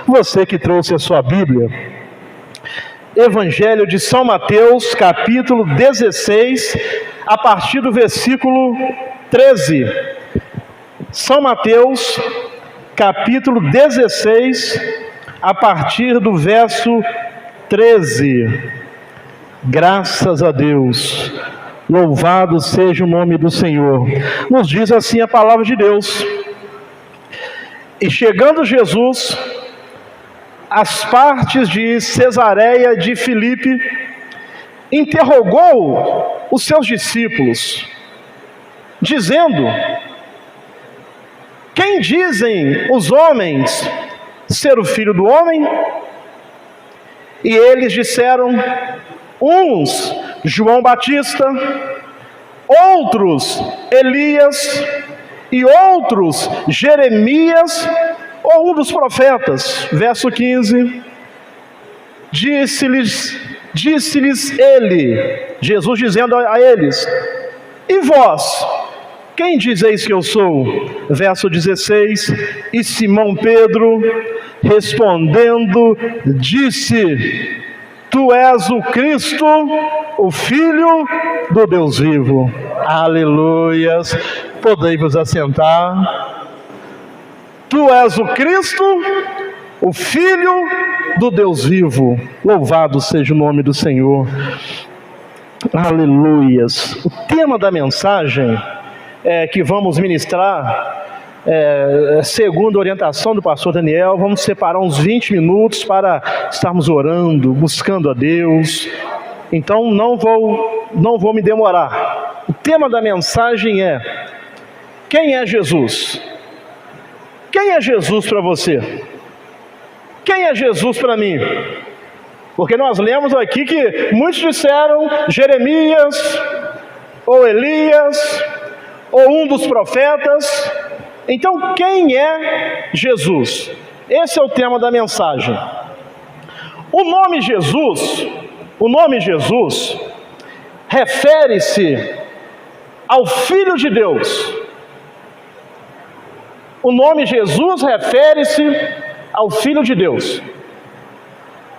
Você que trouxe a sua Bíblia, Evangelho de São Mateus, capítulo 16, a partir do versículo 13. São Mateus, capítulo 16, a partir do verso 13. Graças a Deus, louvado seja o nome do Senhor. Nos diz assim a palavra de Deus: e chegando Jesus às partes de Cesareia de Filipe, interrogou os seus discípulos, dizendo: quem dizem os homens ser o Filho do Homem? E eles disseram: uns João Batista, outros Elias, e outros Jeremias, ou um dos profetas. Verso 15: disse-lhes ele, Jesus dizendo a eles: e vós, quem dizeis que eu sou? Verso 16: e Simão Pedro, respondendo, disse: tu és o Cristo, o Filho do Deus vivo. Aleluias. Podei vos assentar. Tu és o Cristo, o Filho do Deus vivo. Louvado seja o nome do Senhor. Aleluias. O tema da mensagem que vamos ministrar, segundo a orientação do pastor Daniel, vamos separar uns 20 minutos para estarmos orando, buscando a Deus. Então não vou me demorar. O tema da mensagem é: quem é Jesus? Quem é Jesus para você? Quem é Jesus para mim? Porque nós lemos aqui que muitos disseram Jeremias, ou Elias, ou um dos profetas. Então, quem é Jesus? Esse é o tema da mensagem. O nome Jesus refere-se ao Filho de Deus. O nome Jesus refere-se ao Filho de Deus.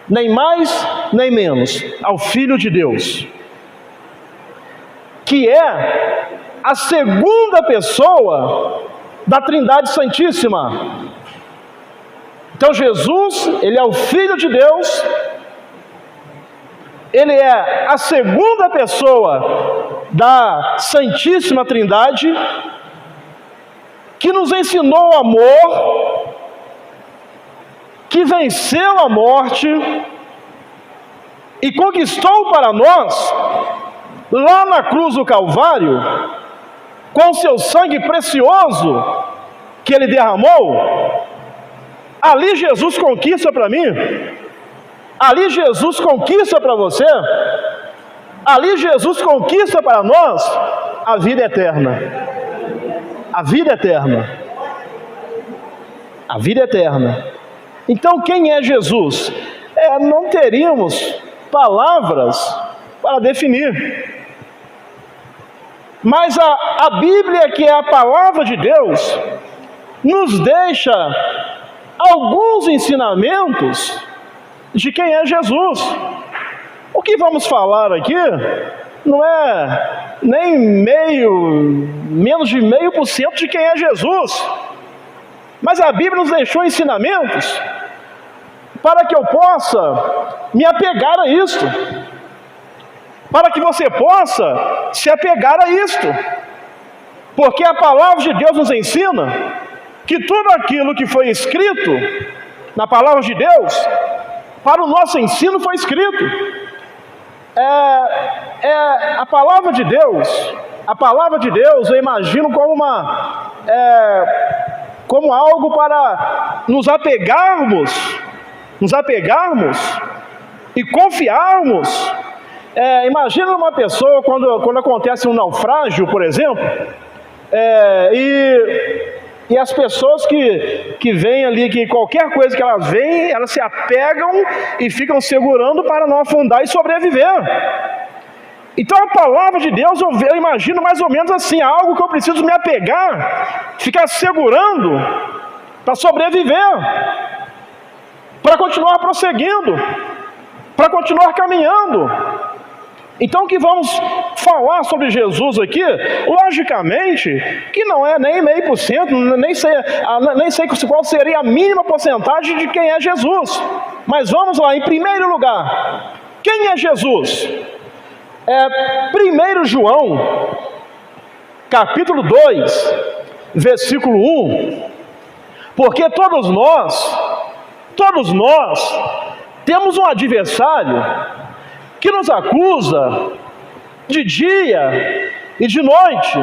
Nem mais, nem menos, ao Filho de Deus, que é a segunda pessoa da Trindade Santíssima. Então Jesus, ele é o Filho de Deus, ele é a segunda pessoa da Santíssima Trindade, que nos ensinou o amor, que venceu a morte e conquistou para nós, lá na cruz do Calvário, com seu sangue precioso que ele derramou. Ali Jesus conquista para mim, ali Jesus conquista para você, ali Jesus conquista para nós a vida eterna. A vida eterna. A vida eterna. Então, quem é Jesus? Não teríamos palavras para definir. Mas a Bíblia, que é a palavra de Deus, nos deixa alguns ensinamentos de quem é Jesus. O que vamos falar aqui não é nem menos de 0,5% de quem é Jesus. Mas a Bíblia nos deixou ensinamentos para que eu possa me apegar a isto, para que você possa se apegar a isto, porque a palavra de Deus nos ensina que tudo aquilo que foi escrito na palavra de Deus, para o nosso ensino foi escrito. A palavra de Deus eu imagino como algo para nos apegarmos e confiarmos. Imagina uma pessoa quando acontece um naufrágio, por exemplo, e as pessoas que vêm ali, que qualquer coisa que elas veem, elas se apegam e ficam segurando para não afundar e sobreviver. Então a palavra de Deus, eu imagino mais ou menos assim, algo que eu preciso me apegar, ficar segurando para sobreviver. para continuar prosseguindo, para continuar caminhando. Então o que vamos falar sobre Jesus aqui, logicamente, que não é nem 0,5%, nem sei qual seria a mínima porcentagem de quem é Jesus. Mas vamos lá, em primeiro lugar, quem é Jesus? 1 João, capítulo 2, versículo 1, porque todos nós temos um adversário que nos acusa de dia e de noite.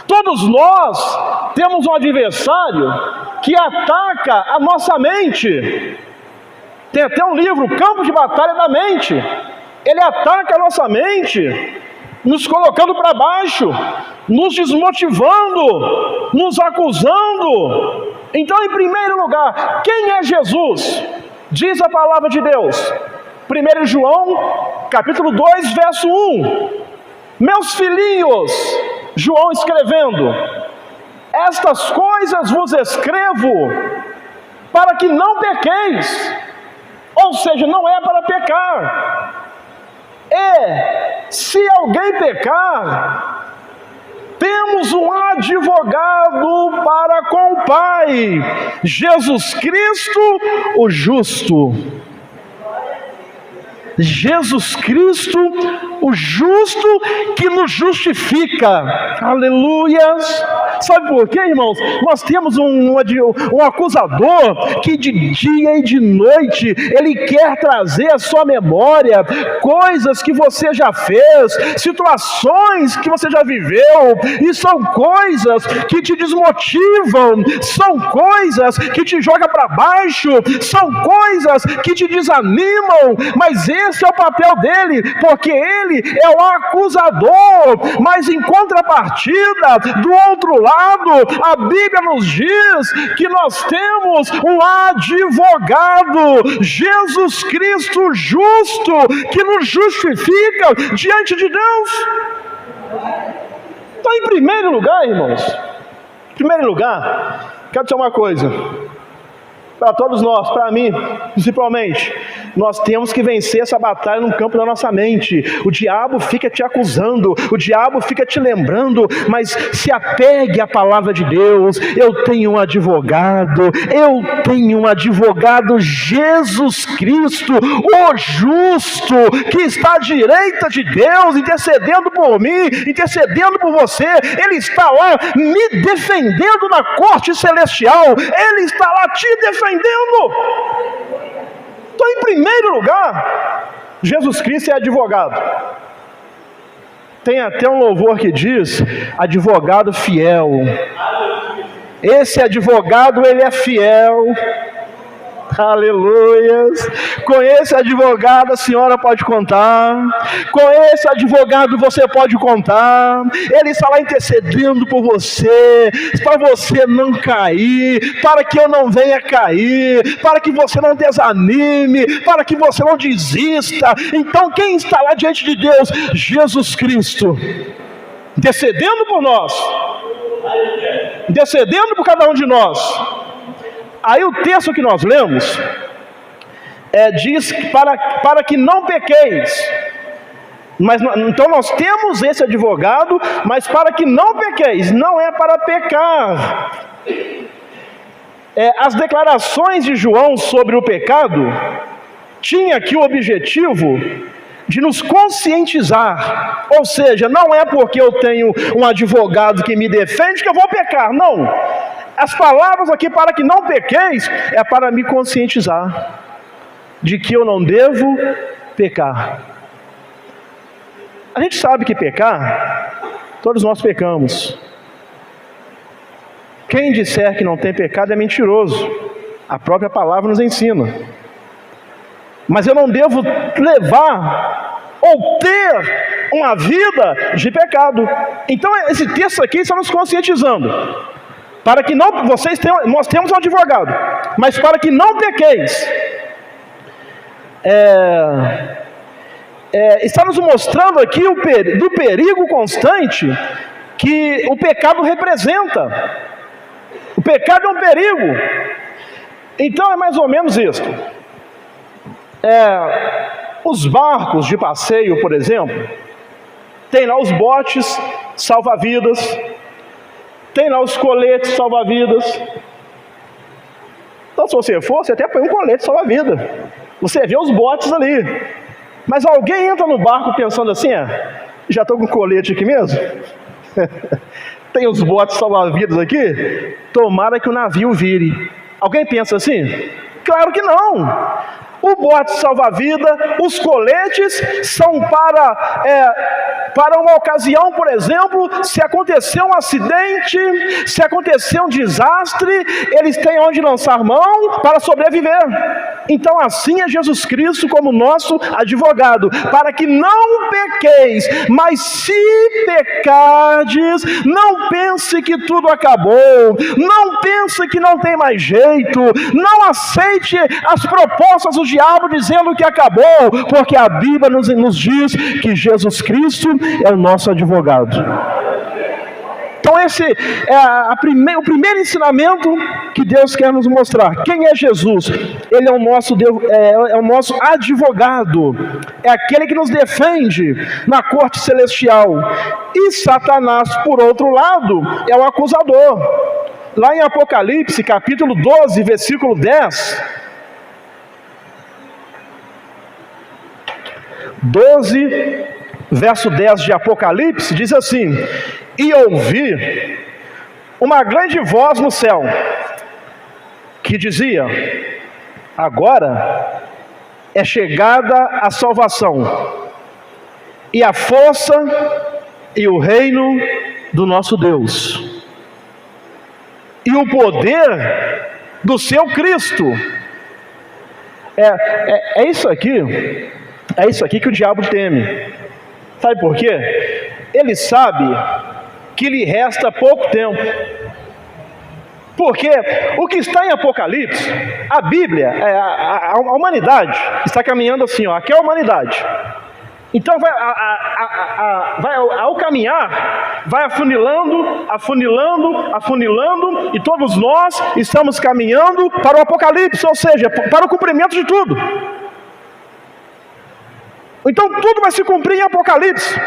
Todos nós temos um adversário que ataca a nossa mente. Tem até um livro, Campo de Batalha da Mente. Ele ataca a nossa mente, nos colocando para baixo, nos desmotivando, nos acusando. Então, em primeiro lugar, quem é Jesus? Diz a palavra de Deus, 1 João, capítulo 2, verso 1. Meus filhinhos, João escrevendo, estas coisas vos escrevo para que não pequeis. Ou seja, não é para pecar. Se alguém pecar, temos um advogado para com o Pai, Jesus Cristo, o justo. Jesus Cristo, o justo que nos justifica. Aleluias! Sabe por quê, irmãos? Nós temos um acusador que de dia e de noite ele quer trazer à sua memória coisas que você já fez, situações que você já viveu, e são coisas que te desmotivam, são coisas que te jogam para baixo, são coisas que te desanimam, mas esse é o papel dele, porque ele é o acusador. Mas em contrapartida, do outro lado, a Bíblia nos diz que nós temos um advogado, Jesus Cristo justo, que nos justifica diante de Deus. Então, em primeiro lugar, irmãos, quero dizer uma coisa para todos nós, para mim principalmente. Nós temos que vencer essa batalha no campo da nossa mente. O diabo fica te acusando, o diabo fica te lembrando, mas se apegue à palavra de Deus. Eu tenho um advogado, Jesus Cristo, o justo, que está à direita de Deus, intercedendo por mim, intercedendo por você. Ele está lá me defendendo na corte celestial, ele está lá te defendendo. Então, em primeiro lugar, Jesus Cristo é advogado. Tem até um louvor que diz: advogado fiel. Esse advogado, ele é fiel. Aleluias. Com esse advogado a senhora pode contar, com esse advogado você pode contar. Ele está lá intercedendo por você, para você não cair, para que eu não venha cair, para que você não desanime, para que você não desista. Então quem está lá diante de Deus? Jesus Cristo, intercedendo por nós, intercedendo por cada um de nós. Aí o texto que nós lemos diz para que não pequeis. Mas, então nós temos esse advogado, mas para que não pequeis, não é para pecar. As declarações de João sobre o pecado tinha aqui o objetivo de nos conscientizar. Ou seja, não é porque eu tenho um advogado que me defende que eu vou pecar, não. As palavras aqui, para que não pequeis, é para me conscientizar de que eu não devo pecar. A gente sabe que pecar, todos nós pecamos. Quem disser que não tem pecado é mentiroso. A própria palavra nos ensina. Mas eu não devo levar ou ter uma vida de pecado. Então esse texto aqui está nos conscientizando. Para que não, nós temos um advogado, mas para que não pequeis. Está nos mostrando aqui do perigo constante que o pecado representa. O pecado é um perigo. Então é mais ou menos isso. Os barcos de passeio, por exemplo, tem lá os botes salva-vidas, tem lá os coletes salva-vidas. Então, se você for, você até põe um colete salva-vida. Você vê os botes ali. Mas alguém entra no barco pensando assim, já estou com colete aqui mesmo? Tem os botes salva-vidas aqui? Tomara que o navio vire. Alguém pensa assim? Claro que não. O bote salva-vida, os coletes são para uma ocasião, por exemplo, se acontecer um acidente, se acontecer um desastre, eles têm onde lançar mão para sobreviver. Então assim é Jesus Cristo como nosso advogado, para que não pequeis, mas se pecardes, não pense que tudo acabou, não pense que não tem mais jeito, não aceite as propostas do diabo dizendo que acabou, porque a Bíblia nos diz que Jesus Cristo é o nosso advogado. Então esse é o primeiro ensinamento que Deus quer nos mostrar. Quem é Jesus? Ele é o nosso advogado, é aquele que nos defende na corte celestial. E Satanás, por outro lado, é o acusador. Lá em Apocalipse, capítulo 12, versículo 10, 12, verso 10 de Apocalipse, diz assim: e ouvi uma grande voz no céu, que dizia: agora é chegada a salvação, e a força e o reino do nosso Deus, e o poder do seu Cristo. É isso aqui que o diabo teme. Sabe por quê? Ele sabe que lhe resta pouco tempo. Porque o que está em Apocalipse, a Bíblia, a humanidade está caminhando assim, aqui é a humanidade. Então ao caminhar, vai afunilando, e todos nós estamos caminhando para o Apocalipse, ou seja, para o cumprimento de tudo. Então tudo vai se cumprir em Apocalipse.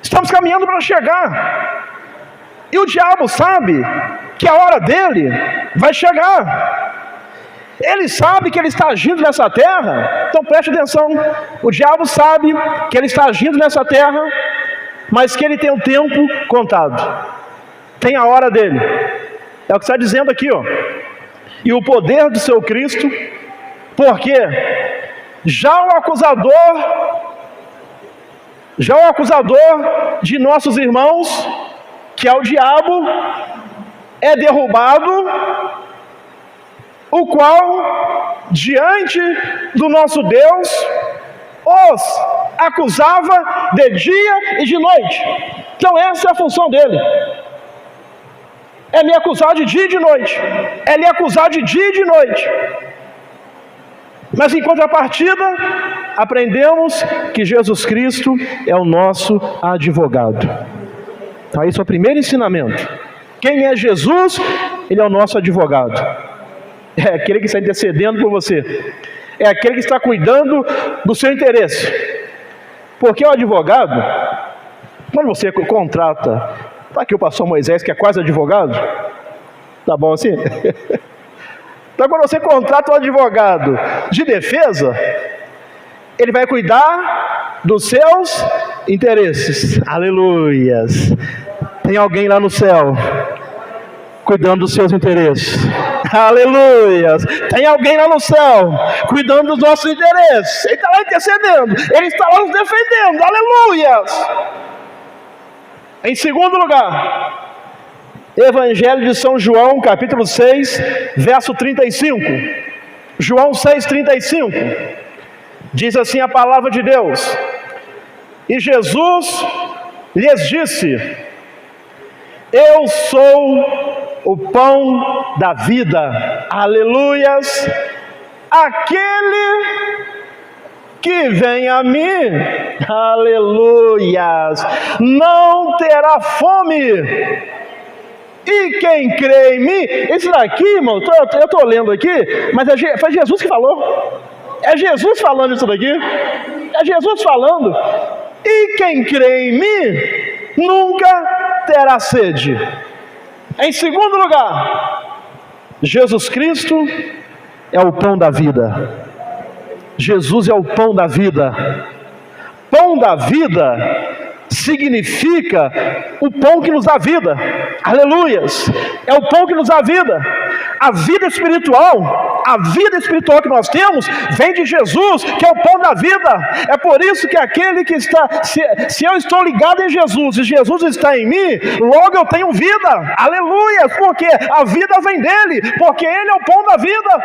Estamos caminhando para chegar. E o diabo sabe que a hora dele vai chegar. Ele sabe que ele está agindo nessa terra. Então preste atenção. O diabo sabe que ele está agindo nessa terra, mas que ele tem o tempo contado. Tem a hora dele. É o que está dizendo aqui, E o poder do seu Cristo, porque já o acusador de nossos irmãos, que é o diabo, é derrubado, o qual, diante do nosso Deus, os acusava de dia e de noite. Então essa é a função dele. É me acusar de dia e de noite. É lhe acusar de dia e de noite. Mas em contrapartida, aprendemos que Jesus Cristo é o nosso advogado. Então esse é o primeiro ensinamento. Quem é Jesus? Ele é o nosso advogado. É aquele que está intercedendo por você. É aquele que está cuidando do seu interesse. Porque o advogado, quando você contrata, está aqui o pastor Moisés, que é quase advogado, tá bom assim? Então quando você contrata um advogado de defesa, ele vai cuidar dos seus interesses. Aleluias! Tem alguém lá no céu cuidando dos seus interesses. Aleluias! Tem alguém lá no céu cuidando dos nossos interesses. Ele está lá intercedendo, ele está lá nos defendendo. Aleluias! Em segundo lugar, Evangelho de São João, capítulo 6, verso 35. João 6, 35. Diz assim a palavra de Deus: e Jesus lhes disse: eu sou o pão da vida. Aleluias! Aquele que vem a mim, aleluias, não terá fome. E quem crê em mim, esse daqui, irmão, eu estou lendo aqui, mas foi Jesus que falou. É Jesus falando isso daqui. É Jesus falando. E quem crê em mim nunca terá sede. Em segundo lugar, Jesus Cristo é o pão da vida. Jesus é o pão da vida. Pão da vida significa o pão que nos dá vida. Aleluias! É o pão que nos dá vida. A vida espiritual que nós temos vem de Jesus, que é o pão da vida. É por isso que aquele que está, se eu estou ligado em Jesus e Jesus está em mim, logo eu tenho vida. Aleluias! Porque a vida vem dele, porque ele é o pão da vida.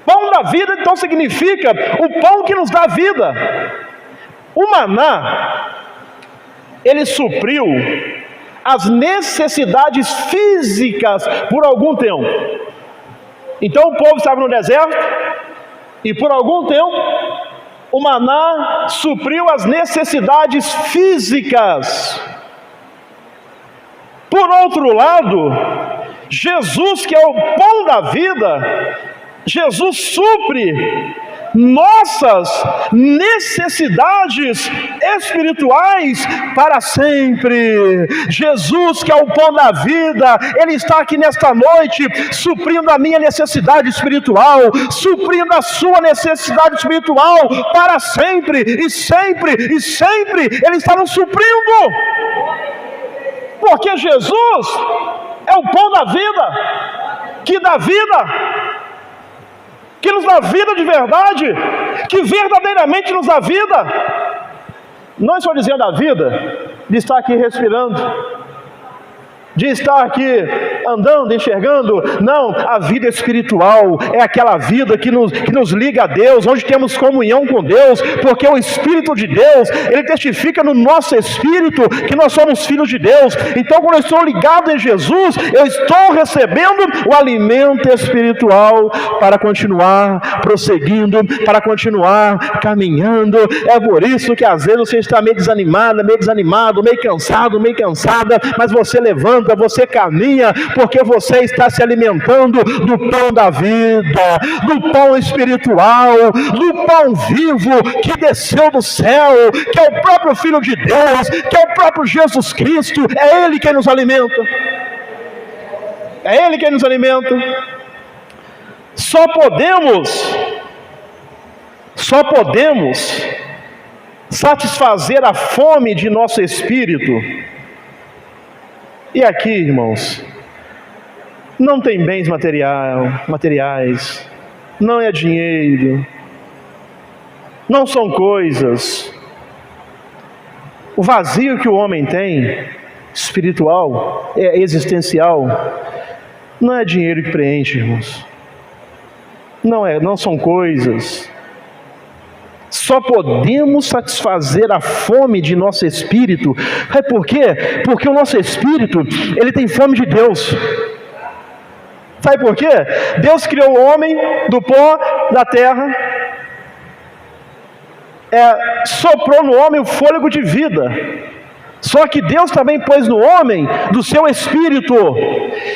Pão da vida, então, significa o pão que nos dá vida. O maná, ele supriu as necessidades físicas por algum tempo. Então o povo estava no deserto, e por algum tempo, o maná supriu as necessidades físicas. Por outro lado, Jesus, que é o pão da vida, Jesus supre nossas necessidades espirituais para sempre. Jesus, que é o pão da vida, Ele está aqui nesta noite, suprindo a minha necessidade espiritual, suprindo a sua necessidade espiritual para sempre, e sempre, e sempre, Ele está nos suprindo, porque Jesus é o pão da vida, que dá vida, que nos dá vida de verdade, que verdadeiramente nos dá vida. Não estou dizendo a vida de estar aqui respirando, de estar aqui andando, enxergando. Não, a vida espiritual é aquela vida que nos liga a Deus, onde temos comunhão com Deus, porque o Espírito de Deus, Ele testifica no nosso espírito que nós somos filhos de Deus. Então, quando eu estou ligado em Jesus, eu estou recebendo o alimento espiritual para continuar prosseguindo, para continuar caminhando. É por isso que às vezes você está meio desanimado, meio cansado, meio cansada, mas você levanta, você caminha, porque você está se alimentando do pão da vida, do pão espiritual, do pão vivo que desceu do céu, que é o próprio Filho de Deus, que é o próprio Jesus Cristo. É Ele quem nos alimenta. É Ele quem nos alimenta. Só podemos satisfazer a fome de nosso espírito. E aqui, irmãos, não tem bens materiais, não é dinheiro, não são coisas. O vazio que o homem tem, espiritual, existencial, não é dinheiro que preenche, irmãos. Não são coisas. Só podemos satisfazer a fome de nosso espírito. É por quê? Porque o nosso espírito, ele tem fome de Deus. Sabe por quê? Deus criou o homem do pó da terra, soprou no homem o fôlego de vida. Só que Deus também pôs no homem do seu espírito.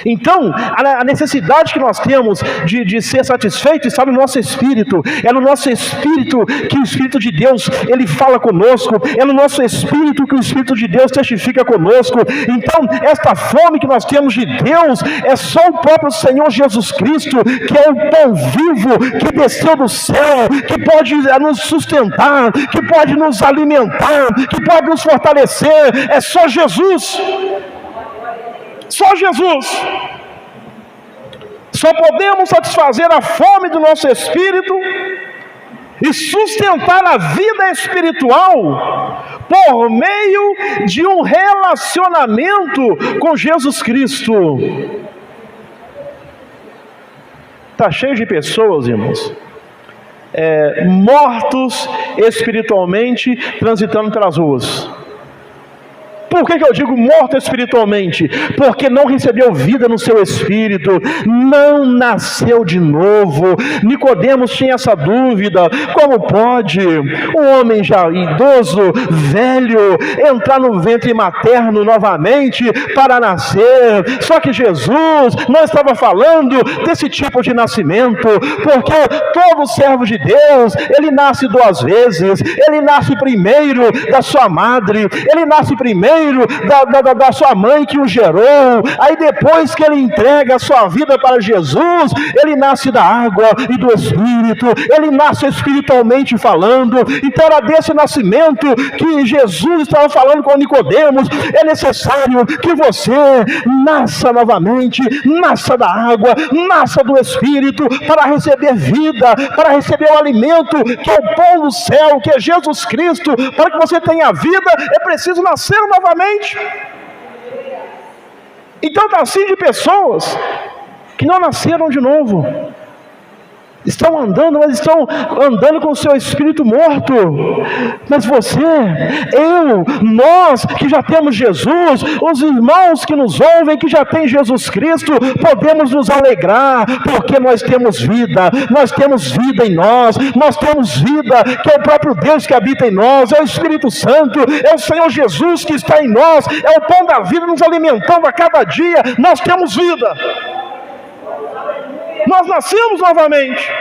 Então, a necessidade que nós temos de ser satisfeito está no nosso espírito. É no nosso espírito que o Espírito de Deus, Ele fala conosco. É no nosso espírito que o Espírito de Deus testifica conosco. Então, esta fome que nós temos de Deus é só o próprio Senhor Jesus Cristo, que é o pão vivo que desceu do céu, que pode nos sustentar, que pode nos alimentar, que pode nos fortalecer. É só Jesus. Só Jesus. Só podemos satisfazer a fome do nosso espírito e sustentar a vida espiritual por meio de um relacionamento com Jesus Cristo. Está cheio de pessoas, irmãos, mortos espiritualmente, transitando pelas ruas. Por que eu digo morto espiritualmente? Porque não recebeu vida no seu espírito, não nasceu de novo. Nicodemos tinha essa dúvida: como pode um homem já idoso, velho, entrar no ventre materno novamente para nascer? Só que Jesus não estava falando desse tipo de nascimento, porque todo servo de Deus, ele nasce duas vezes. Ele nasce primeiro da sua madre, ele nasce primeiro da sua mãe que o gerou, aí depois que ele entrega a sua vida para Jesus, ele nasce da água e do Espírito, ele nasce espiritualmente falando. Então era desse nascimento que Jesus estava falando com Nicodemos. É necessário que você nasça novamente, nasça da água, nasça do Espírito, para receber vida, para receber o alimento que é o pão do céu, que é Jesus Cristo. Para que você tenha vida, é preciso nascer novamente. Então está assim de pessoas que não nasceram de novo, estão andando, mas estão andando com o seu espírito morto. Mas você, nós que já temos Jesus, os irmãos que nos ouvem, que já têm Jesus Cristo, podemos nos alegrar, porque nós temos vida em nós temos vida, que é o próprio Deus que habita em nós, é o Espírito Santo, é o Senhor Jesus que está em nós, é o pão da vida nos alimentando a cada dia. Nós temos vida. Nós nascemos novamente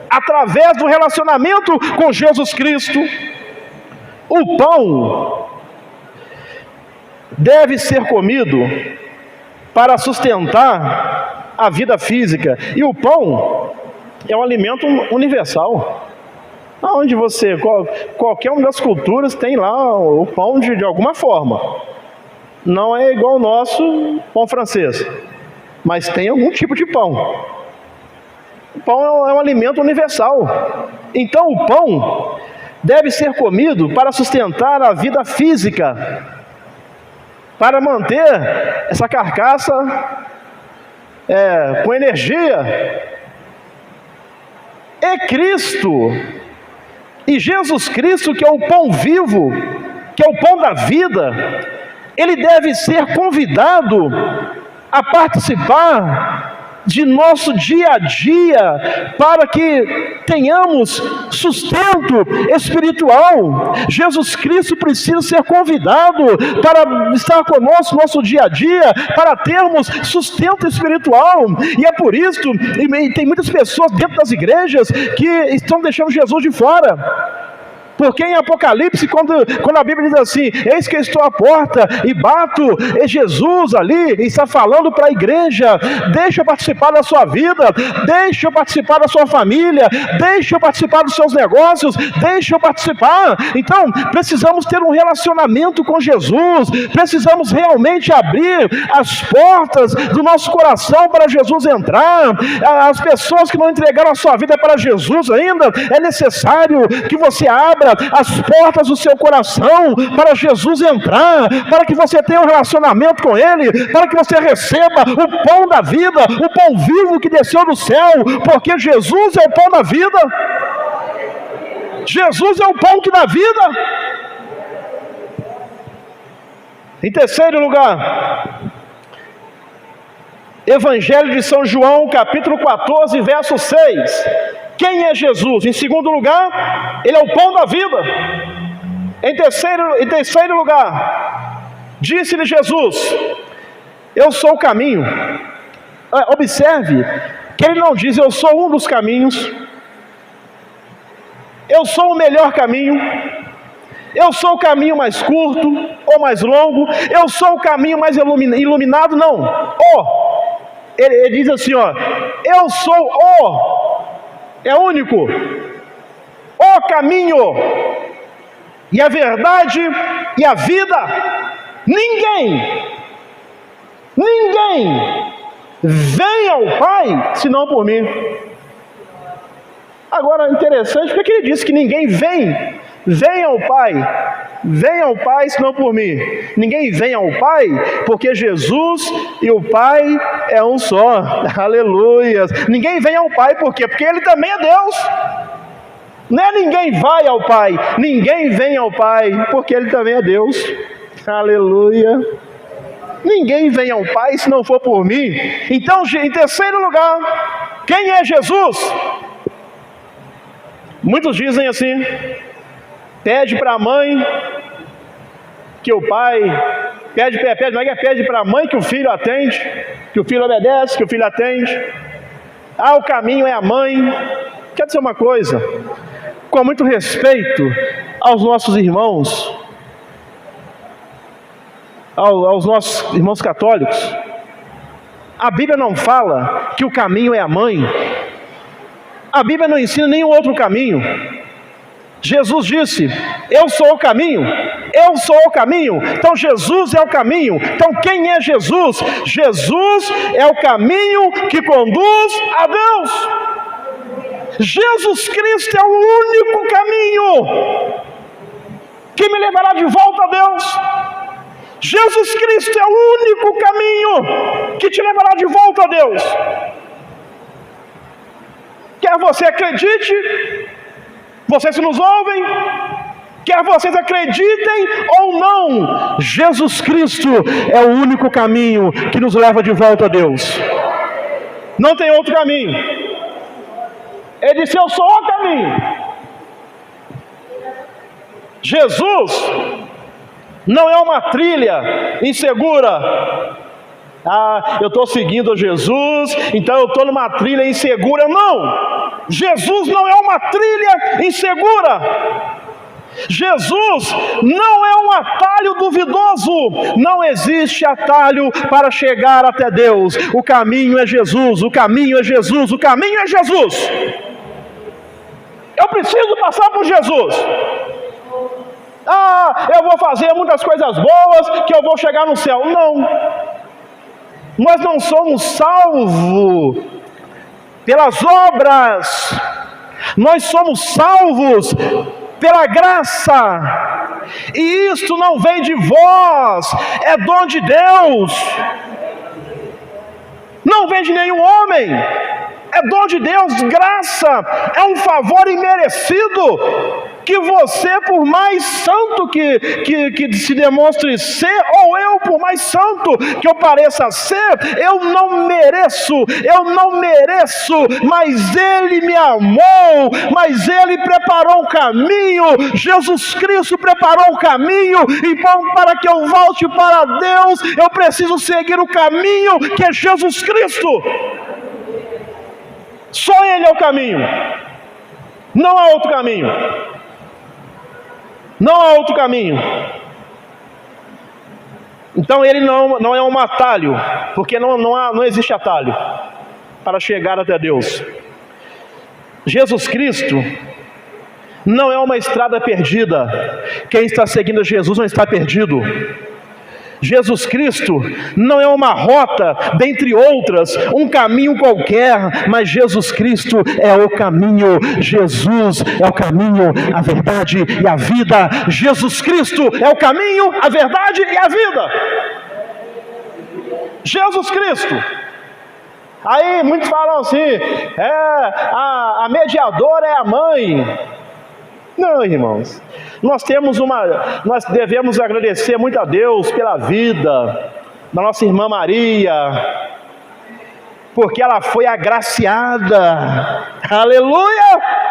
através do relacionamento com Jesus Cristo. O pão deve ser comido para sustentar a vida física, e o pão é um alimento universal. Aonde você, qualquer uma das culturas tem lá o pão de alguma forma. Não é igual ao nosso pão francês, mas tem algum tipo de pão. O pão é um alimento universal. Então o pão deve ser comido para sustentar a vida física, para manter essa carcaça com energia. É Cristo, e Jesus Cristo, que é o pão vivo, que é o pão da vida, ele deve ser convidado a participar de nosso dia a dia, para que tenhamos sustento espiritual. Jesus Cristo precisa ser convidado para estar conosco no nosso dia a dia, para termos sustento espiritual. E é por isso, e tem muitas pessoas dentro das igrejas que estão deixando Jesus de fora. Porque em Apocalipse, quando a Bíblia diz assim: eis que eu estou à porta e bato, é Jesus ali, e está falando para a igreja: deixa eu participar da sua vida, deixa eu participar da sua família, deixa eu participar dos seus negócios, deixa eu participar. Então precisamos ter um relacionamento com Jesus, precisamos realmente abrir as portas do nosso coração para Jesus entrar. As pessoas que não entregaram a sua vida para Jesus ainda, é necessário que você abra as portas do seu coração para Jesus entrar, para que você tenha um relacionamento com Ele, para que você receba o pão da vida, o pão vivo que desceu do céu, porque Jesus é o pão da vida. Jesus é o pão que dá vida. Em terceiro lugar, Evangelho de São João, capítulo 14, verso 6. Quem é Jesus? Em segundo lugar, Ele é o pão da vida. Em terceiro lugar, disse-lhe Jesus: eu sou o caminho. Observe que Ele não diz: eu sou um dos caminhos, eu sou o melhor caminho, eu sou o caminho mais curto ou mais longo, eu sou o caminho mais iluminado. Não. Ele diz assim, eu sou é único, o caminho, e a verdade, e a vida. Ninguém vem ao Pai, senão por mim. Agora, interessante, porque ele disse que ninguém vem ao Pai, senão por mim. Ninguém vem ao Pai, porque Jesus e o Pai é um só. Aleluias. Ninguém vem ao Pai, por quê? Porque Ele também é Deus. Não é ninguém vai ao Pai, ninguém vem ao Pai, porque Ele também é Deus. Aleluia. Ninguém vem ao Pai se não for por mim. Então, em terceiro lugar, quem é Jesus? Muitos dizem assim: pede para a mãe que o pai pede para a mãe que o filho atende, que o filho obedece, que o filho atende. O caminho é a mãe. Quer dizer uma coisa, com muito respeito aos nossos irmãos, aos nossos irmãos católicos, a Bíblia não fala que o caminho é a mãe. A Bíblia não ensina nenhum outro caminho. Jesus disse: eu sou o caminho, eu sou o caminho. Então Jesus é o caminho. Então quem é Jesus? Jesus é o caminho que conduz a Deus. Jesus Cristo é o único caminho que me levará de volta a Deus. Jesus Cristo é o único caminho que te levará de volta a Deus. Quer você acredite, vocês que nos ouvem, quer vocês acreditem ou não, Jesus Cristo é o único caminho que nos leva de volta a Deus. Não tem outro caminho. Ele disse: eu sou o caminho. Jesus não é uma trilha insegura. Eu estou seguindo Jesus, então eu estou numa trilha insegura. Não! Jesus não é uma trilha insegura. Jesus não é um atalho duvidoso. Não existe atalho para chegar até Deus. O caminho é Jesus, o caminho é Jesus, o caminho é Jesus. Eu preciso passar por Jesus. Eu vou fazer muitas coisas boas que eu vou chegar no céu. Não. Nós não somos salvos pelas obras. Nós somos salvos pela graça. E isto não vem de vós, é dom de Deus. Não vem de nenhum homem. É dom de Deus, graça, é um favor imerecido, que você, por mais santo que se demonstre ser, ou eu, por mais santo que eu pareça ser, eu não mereço, mas Ele me amou, mas Ele preparou o caminho, Jesus Cristo preparou o caminho. Então, para que eu volte para Deus, eu preciso seguir o caminho que é Jesus Cristo. Só Ele é o caminho, não há outro caminho, não há outro caminho. Então Ele não é um atalho, porque não existe atalho para chegar até Deus. Jesus Cristo não é uma estrada perdida. Quem está seguindo Jesus não está perdido. Jesus Cristo não é uma rota dentre outras, um caminho qualquer, mas Jesus Cristo é o caminho. Jesus é o caminho, a verdade e a vida. Jesus Cristo é o caminho, a verdade e a vida. Jesus Cristo. Aí muitos falam assim: a mediadora é a mãe. Não, irmãos, nós devemos agradecer muito a Deus pela vida da nossa irmã Maria, porque ela foi agraciada. Aleluia!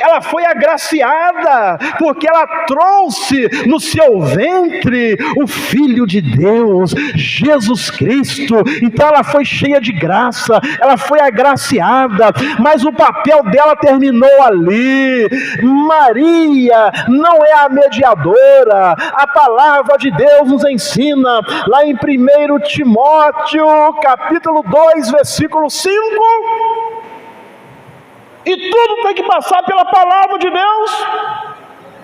Ela foi agraciada, porque ela trouxe no seu ventre o Filho de Deus, Jesus Cristo. Então ela foi cheia de graça, ela foi agraciada, mas o papel dela terminou ali. Maria não é a mediadora. A palavra de Deus nos ensina, lá em 1 Timóteo, capítulo 2, versículo 5, e tudo tem que passar pela palavra de Deus.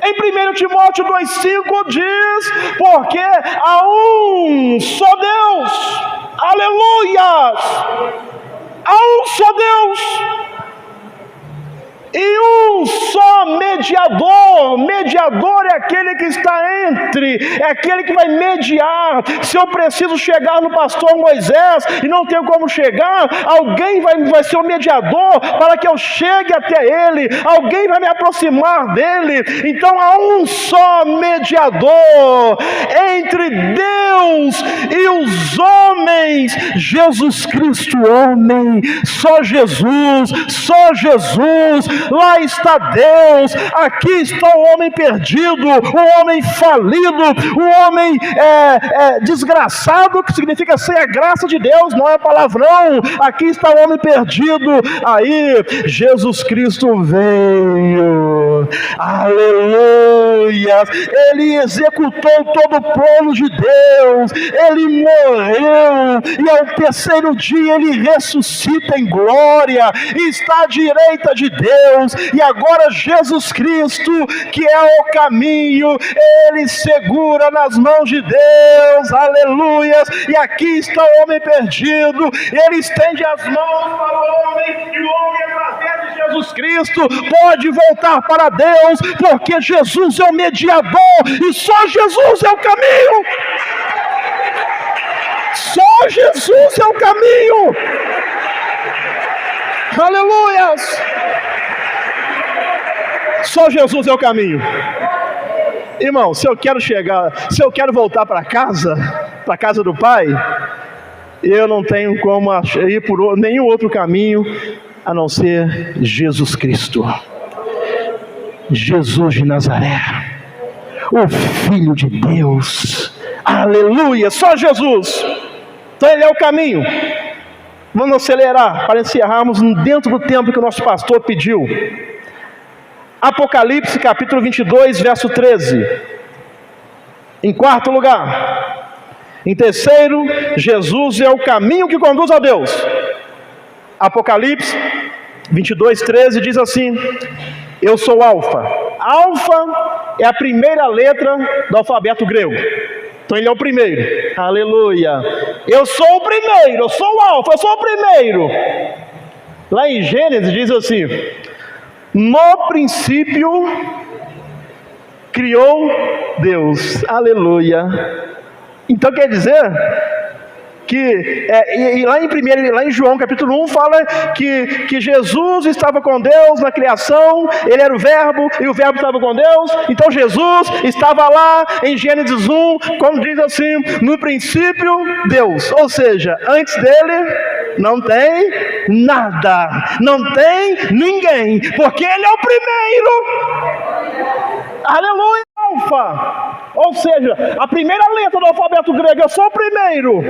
Em 1 Timóteo 2,5 diz: porque há um só Deus, aleluia, há um só Deus, e um só mediador. Mediador é aquele que está entre, é aquele que vai mediar. Se eu preciso chegar no pastor Moisés e não tenho como chegar, alguém vai ser o mediador para que eu chegue até ele, alguém vai me aproximar dele. Então há um só mediador entre Deus e os homens, Jesus Cristo, homem. Só Jesus, só Jesus. Lá está Deus, aqui está o homem perdido, o homem falido, o homem desgraçado, que significa sem a graça de Deus, não é palavrão. Aqui está o homem perdido. Aí Jesus Cristo veio, aleluia. Ele executou todo o plano de Deus, ele morreu e ao terceiro dia ele ressuscita em glória e está à direita de Deus. E agora Jesus Cristo, que é o caminho, ele segura nas mãos de Deus, aleluia. E aqui está o homem perdido, ele estende as mãos para o homem, e o homem, através de Jesus Cristo, pode voltar para Deus, porque Jesus é o mediador e só Jesus é o caminho. Só Jesus é o caminho. Aleluias. Só Jesus é o caminho. Irmão, se eu quero voltar para a casa do Pai, eu não tenho como ir por nenhum outro caminho a não ser Jesus Cristo, Jesus de Nazaré, o Filho de Deus. Aleluia, só Jesus. Então ele é o caminho. Vamos acelerar para encerrarmos dentro do tempo que o nosso pastor pediu. Apocalipse capítulo 22, verso 13. Em quarto lugar. Em terceiro, Jesus é o caminho que conduz a Deus. Apocalipse 22, 13 diz assim: eu sou Alfa. Alfa é a primeira letra do alfabeto grego. Então ele é o primeiro. Aleluia. Eu sou o primeiro, eu sou o Alfa, eu sou o primeiro. Lá em Gênesis diz assim: no princípio criou Deus. Aleluia. Então quer dizer que lá em João capítulo 1 fala que Jesus estava com Deus na criação, ele era o verbo e o verbo estava com Deus. Então Jesus estava lá em Gênesis 1, como diz assim: no princípio Deus, ou seja, antes dele não tem nada, não tem ninguém, porque ele é o primeiro. Aleluia. Alfa, ou seja, a primeira letra do alfabeto grego, eu sou o primeiro.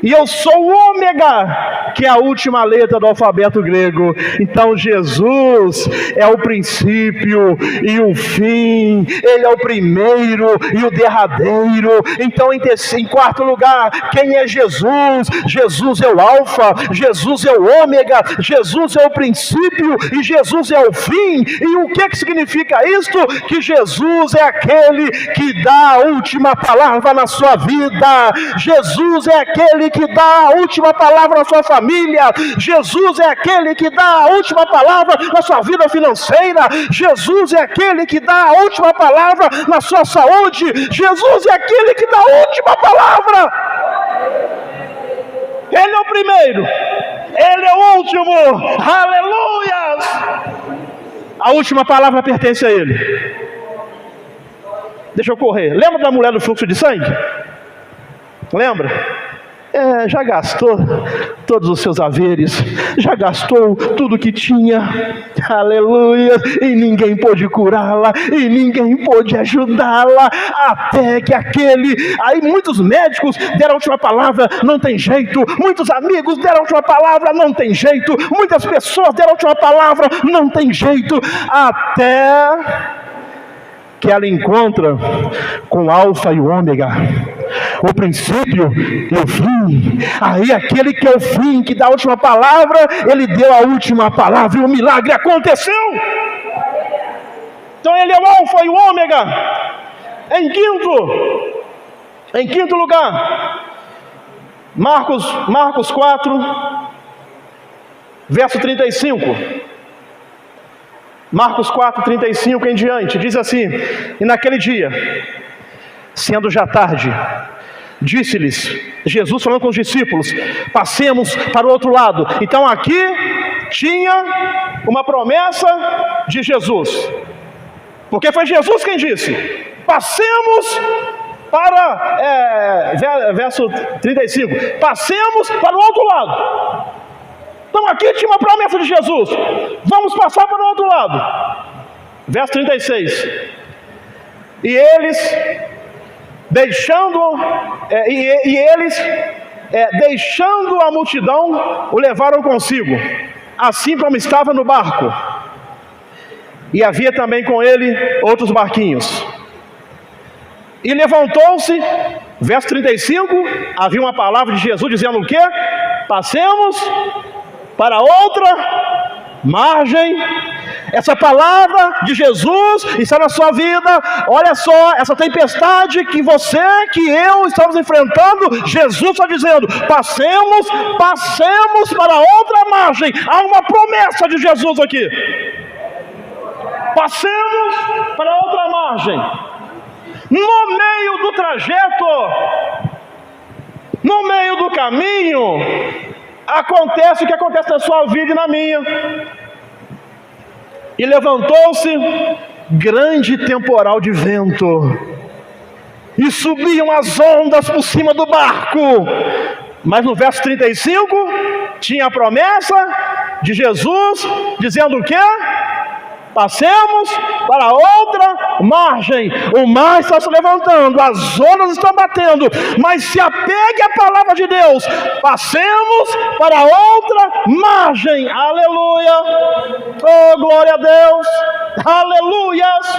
E eu sou o ômega, que é a última letra do alfabeto grego. Então Jesus é o princípio e o fim. Ele é o primeiro e o derradeiro. Então em quarto lugar, quem é Jesus? Jesus é o alfa, Jesus é o ômega, Jesus é o princípio e Jesus é o fim. E o que significa isto? Que Jesus é aquele que dá a última palavra na sua vida. Jesus é aquele que dá a última palavra na sua família. Jesus é aquele que dá a última palavra na sua vida financeira. Jesus é aquele que dá a última palavra na sua saúde. Jesus é aquele que dá a última palavra. Ele é o primeiro, ele é o último. Aleluia! A última palavra pertence a ele. Deixa eu correr. Lembra da mulher do fluxo de sangue? Lembra? Já gastou todos os seus haveres, já gastou tudo que tinha, aleluia, e ninguém pôde curá-la, e ninguém pôde ajudá-la, até que aí muitos médicos deram a última palavra, não tem jeito, muitos amigos deram a última palavra, não tem jeito, muitas pessoas deram a última palavra, não tem jeito, até que ela encontra com o alfa e o ômega, o princípio e o fim. Aí aquele que é o fim, que dá a última palavra, ele deu a última palavra e o milagre aconteceu. Então ele é o alfa e o ômega. Em quinto lugar, Marcos 4, verso 35. Marcos 4:35 em diante, diz assim: e naquele dia, sendo já tarde, disse-lhes, Jesus falando com os discípulos, passemos para o outro lado. Então aqui tinha uma promessa de Jesus, porque foi Jesus quem disse, passemos para, verso 35, passemos para o outro lado. Então aqui tinha uma promessa de Jesus, vamos passar para o outro lado. Verso 36, e eles deixando a multidão, o levaram consigo, assim como estava no barco, e havia também com ele outros barquinhos. E levantou-se, verso 35, havia uma palavra de Jesus dizendo o quê? Passemos para outra margem. Essa palavra de Jesus está na sua vida. Olha só, essa tempestade que você, que eu estamos enfrentando, Jesus está dizendo, passemos para outra margem. Há uma promessa de Jesus aqui. Passemos para outra margem. No meio do trajeto, no meio do caminho, acontece o que acontece na sua vida e na minha. E levantou-se grande temporal de vento, e subiam as ondas por cima do barco. Mas no verso 35, tinha a promessa de Jesus, dizendo o quê? Passemos para outra margem. O mar está se levantando, as ondas estão batendo, mas se apegue à palavra de Deus. Passemos para outra margem. Aleluia. Oh, glória a Deus. Aleluias.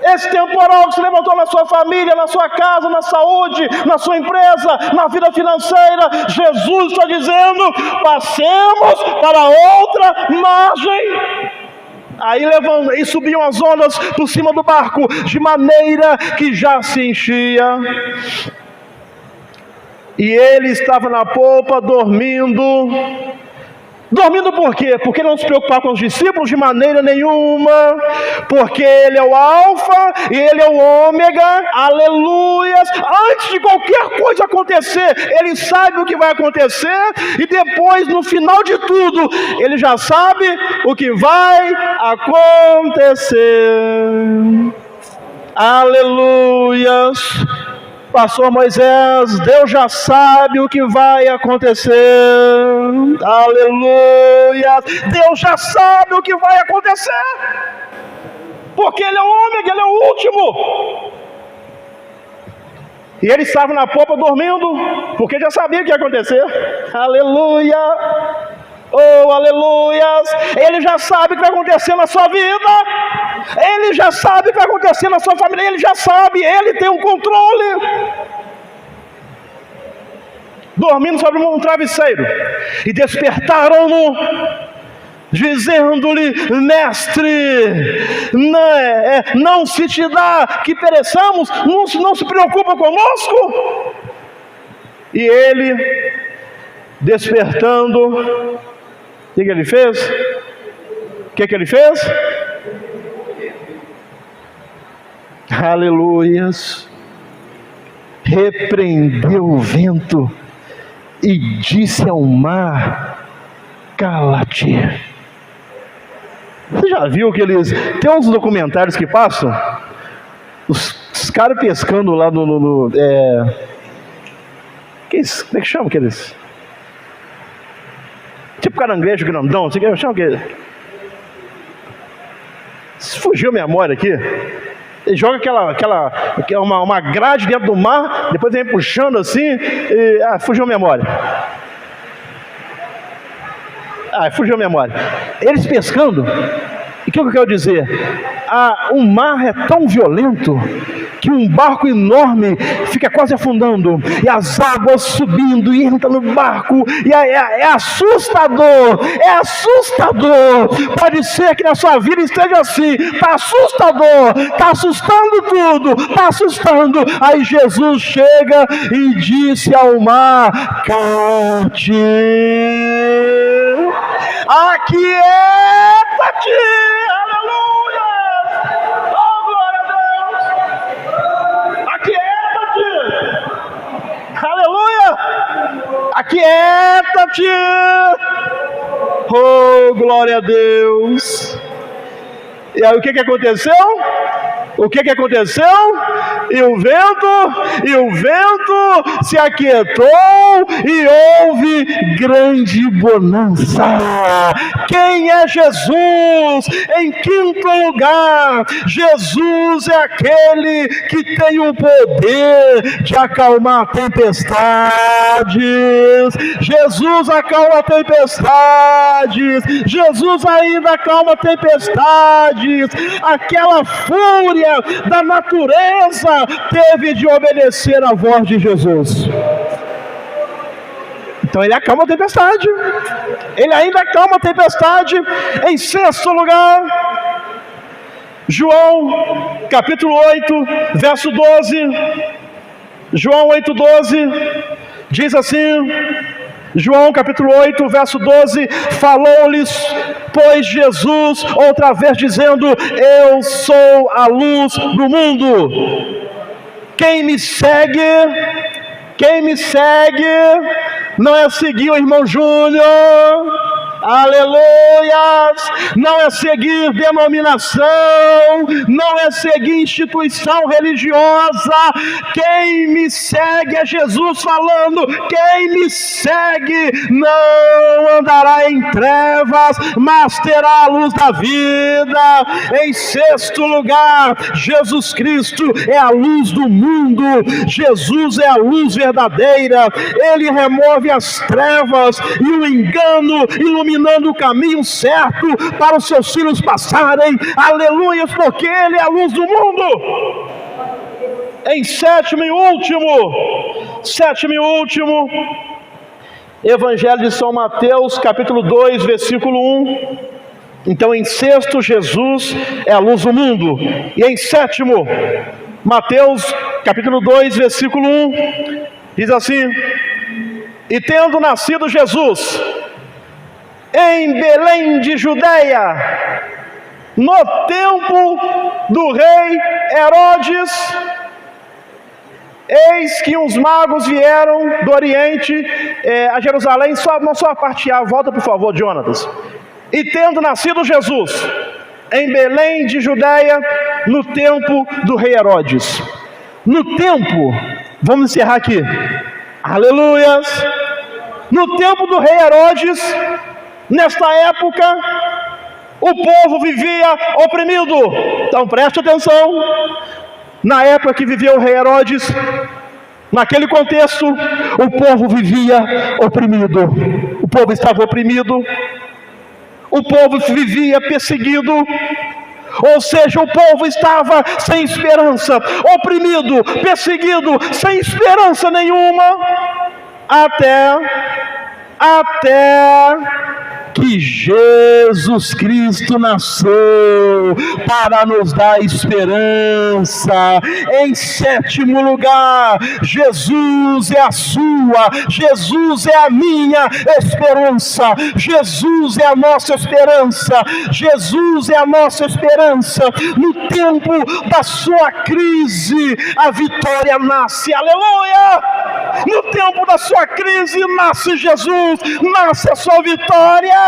Esse temporal que se levantou na sua família, na sua casa, na saúde, na sua empresa, na vida financeira, Jesus está dizendo, passemos para outra margem. Aí subiam as ondas por cima do barco, de maneira que já se enchia. E ele estava na polpa dormindo. Dormindo por quê? Porque não se preocupar com os discípulos de maneira nenhuma, porque ele é o alfa e ele é o ômega, aleluias. Antes de qualquer coisa acontecer, ele sabe o que vai acontecer, e depois, no final de tudo, ele já sabe o que vai acontecer. Aleluias. Pastor Moisés, Deus já sabe o que vai acontecer. Aleluia. Deus já sabe o que vai acontecer, porque Ele é o ômega, Ele é o último. E ele estava na popa dormindo, porque já sabia o que ia acontecer. Aleluia. Oh, aleluias. Ele já sabe o que vai acontecer na sua vida. Ele já sabe o que vai acontecer na sua família. Ele já sabe, ele tem um controle. Dormindo sobre um travesseiro, e despertaram-no, dizendo-lhe, mestre, não se te dá que pereçamos, não se preocupa conosco. E ele, despertando, o que ele fez? O que ele fez? Aleluias. Repreendeu o vento e disse ao mar, cala-te. Você já viu que eles... Tem uns documentários que passam, os caras pescando lá como é que chama aqueles? Tipo caranguejo grandão, você chama o quê? Fugiu a memória aqui. Ele joga uma grade dentro do mar, depois vem puxando assim, e fugiu a memória. Fugiu a memória. Eles pescando, e o que eu quero dizer? O mar é tão violento que um barco enorme fica quase afundando, e as águas subindo e entra no barco, e é assustador, pode ser que na sua vida esteja assim, está assustador, está assustando tudo, está assustando. Aí Jesus chega e disse ao mar, cala-te, aquieta aquieta-te, aleluia, oh glória a Deus, aquieta-te, aleluia, aquieta-te, oh glória a Deus. E aí o que aconteceu? O que aconteceu? E o vento se aquietou e houve grande bonança. Quem é Jesus? Em quinto lugar, Jesus é aquele que tem o poder de acalmar tempestades. Jesus acalma tempestades. Jesus ainda acalma tempestades. Aquela fúria da natureza teve de obedecer à voz de Jesus. Então ele acalma a tempestade. Ele ainda acalma a tempestade. Em sexto lugar, João capítulo 8, verso 12. João 8:12 diz assim: João capítulo 8, verso 12, falou-lhes, pois Jesus, outra vez dizendo, eu sou a luz do mundo. Quem me segue, não é seguir o irmão Júnior, aleluias, não é seguir denominação, não é seguir instituição religiosa. Quem me segue é Jesus falando, quem me segue não andará em trevas, mas terá a luz da vida. Em sexto lugar, Jesus Cristo é a luz do mundo. Jesus é a luz verdadeira. Ele remove as trevas e o engano, iluminando o caminho certo para os seus filhos passarem, aleluia, porque Ele é a luz do mundo. Em sétimo e último, Evangelho de São Mateus, capítulo 2, versículo 1. Então, em sexto, Jesus é a luz do mundo. E em sétimo, Mateus, capítulo 2, versículo 1, diz assim: e tendo nascido Jesus em Belém de Judeia, no tempo do rei Herodes, eis que uns magos vieram do Oriente a Jerusalém. Não só a parte A, volta por favor, Jonatas. E tendo nascido Jesus em Belém de Judeia, no tempo do rei Herodes. No tempo, vamos encerrar aqui, aleluias. No tempo do rei Herodes, nesta época, o povo vivia oprimido. Então preste atenção. Na época que vivia o rei Herodes, naquele contexto, o povo vivia oprimido. O povo estava oprimido. O povo vivia perseguido. Ou seja, o povo estava sem esperança, oprimido, perseguido, sem esperança nenhuma, até que Jesus Cristo nasceu para nos dar esperança. Em sétimo lugar, Jesus é a sua, Jesus é a minha esperança, Jesus é a nossa esperança, Jesus é a nossa esperança. No tempo da sua crise, a vitória nasce, aleluia! No tempo da sua crise, nasce Jesus, nasce a sua vitória.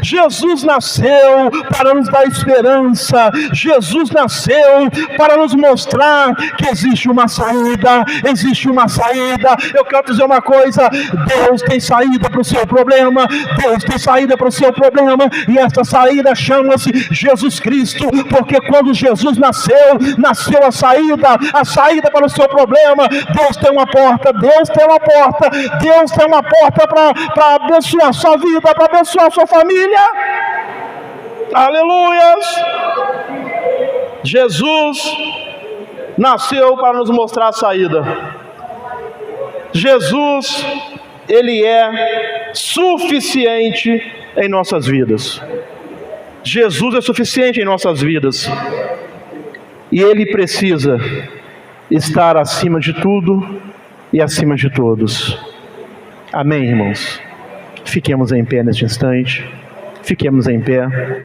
Jesus nasceu para nos dar esperança. Jesus nasceu para nos mostrar que existe uma saída. Existe uma saída. Eu quero dizer uma coisa: Deus tem saída para o seu problema. Deus tem saída para o seu problema. E esta saída chama-se Jesus Cristo. Porque quando Jesus nasceu, nasceu a saída para o seu problema. Deus tem uma porta. Deus tem uma porta. Deus tem uma porta para abençoar a sua vida, para abençoar a sua família. Aleluias! Jesus nasceu para nos mostrar a saída. Jesus, Ele é suficiente em nossas vidas. Jesus é suficiente em nossas vidas. E Ele precisa estar acima de tudo e acima de todos. Amém, irmãos? Fiquemos em pé neste instante. Fiquemos em pé.